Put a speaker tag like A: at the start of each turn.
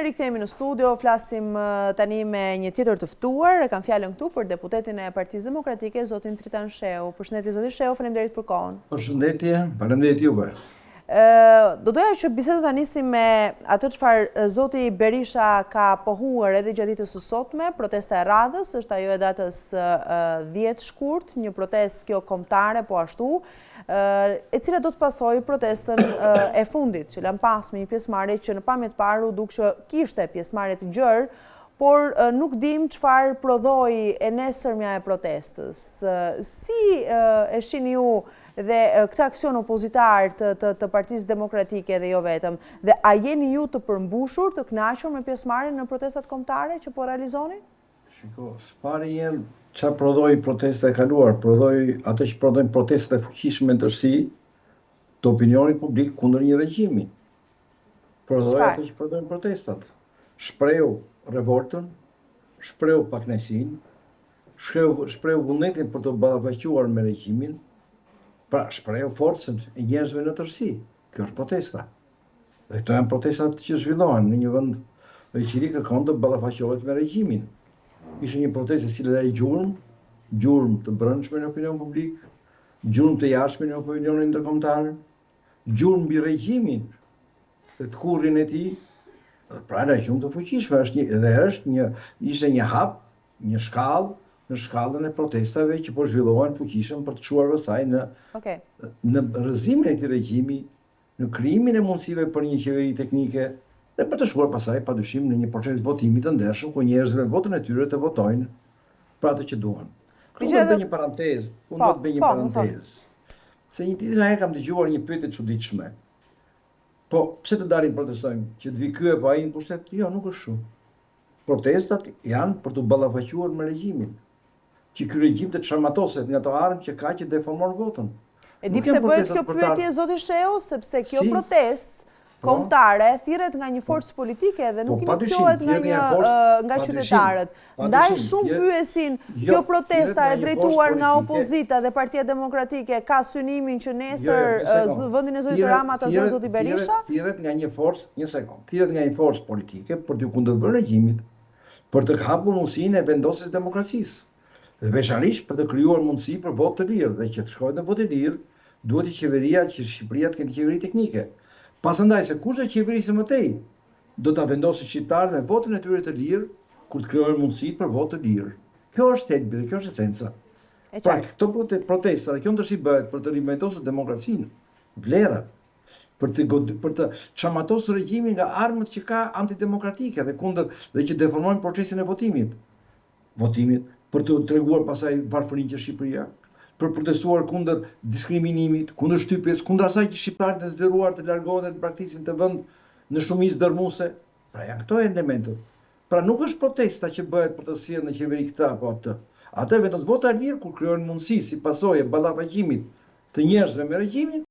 A: rikthehemi në studio, flasim tani me një tjetër të ftuar. E kam fjalën këtu për deputetin e Partisë Demokratike, zotin Tritan Sheu. Përshëndetje zoti Sheu, faleminderit për kohën.
B: Përshëndetje, faleminderit juve.
A: Do doja që bisedën ta nisim me atë çfarë zoti Berisha ka pohuar edhe gjatë ditës së sotme, protesta e radhës, është ajo e datës 10 shkurt, një protestë kjo kombëtare po ashtu, e cila do të pasojë protestën e fundit, që lan pas me një pjesëmarrje që në pamje të parë u duk që kishte pjesëmarrje të gjerë, por nuk dim çfarë prodhoi e nesërmja e protestës. Si e shihni ju dhe këtë aksion opozitar të Partisë Demokratike dhe jo vetëm, dhe a jeni ju të përmbushur, të kënaqur me pjesëmarrjen në protestat kombëtare që po realizoni?
B: Shiko, s'pari jenë çfarë prodhoi protesta e kaluar, prodhoi atë që prodhojnë protestat e fuqishme në tërësi të opinionit publik kundër një regjimi. Prodhoi atë që prodhojnë protestat. Shprehu revoltën, shprehu pakënaqësinë, shprehu vullnetin për të ballafaqur me regjimin, pra shprehu forcën e njerëzve në tërësi. Kjo është protesta. Dhe këto janë protestat që zhvillohen në një vend dhe qiri kërkon të ballafaqohet me regjimin. Ishte një protestë e cila ai gjurmë të brendshme në opinion publik, gjurmë të jashtme në opinionin ndërkombëtar, gjurmë mbi regjimin dhe të kurrin e tij. Pra në gjurmë të fuqishme ishte një hap, një shkallë në shkallën e protestave që po zhvillohen fuqishëm për të çuar vësaj në rrëzimin e këtij regjimi, në krijimin e mundësive për një qeveri teknike dhe për të shkuar pasaj padyshim në një proces votimi të ndershëm ku njerëzit me votën e tyre të votojnë për atë që duan. Unë do të bëj një parantezë. Se një ditë herë kam dëgjuar një pyetje të çuditshme. Po, pse të dalim protestojmë? Që të vi ky apo ai në pushtet? Jo, nuk është kështu. Protestat janë për të ballafaquar me regjimin. Që ky regjim të çarmatoset nga ato armë që ka që deformon votën.
A: E di pse bëhet kjo pyetje zoti Sheu, sepse kjo protestë kombëtare thirret nga një forcë politike dhe nuk iniciohet nga qytetarët. Ndaj shumë pyesin, kjo protesta e drejtuar nga opozita dhe Partia Demokratike ka synimin që nesër vendin e zotit Rama ta zë zoti Berisha?
B: Thirret nga një forcë politike për të kundërvënë regjimit, për të hapur mundësinë e vendosjes së demokracisë. Dhe veçanërisht për të krijuar mundësi për votë të lirë dhe që të shkojnë në votë të lirë, duhet qeveria që Shqipëria të ketë qeveri teknike. Pasandaj se kush do qeverisë më tej, do ta vendosë shqiptarët me votën e tyre të lirë kur të krijohen mundësi për votë të lirë. Kjo është thelbi dhe kjo është esenca. Pra këto protesta dhe kjo ndërsi bëhet për të rivendosur demokracinë, vlerat, për të çarmatosur regjimin nga armët që ka antidemokratike dhe kundër dhe që deformojnë procesin e votimit, për të treguar pasaj varfërinë që Shqipëria, për protestuar kundër diskriminimit, kundër shtypjes, kundër asaj që shqiptarët e detyruar të largohen dhe të praktisin të vend në shumicë dërmuese. Pra janë këto elementet. Pra nuk është protesta që bëhet për të sjellë në qeveri këtë apo atë. Atë vendos vota lirë kur krijohen mundësi si pasojë ballafaqimit të njerëzve me regjimin,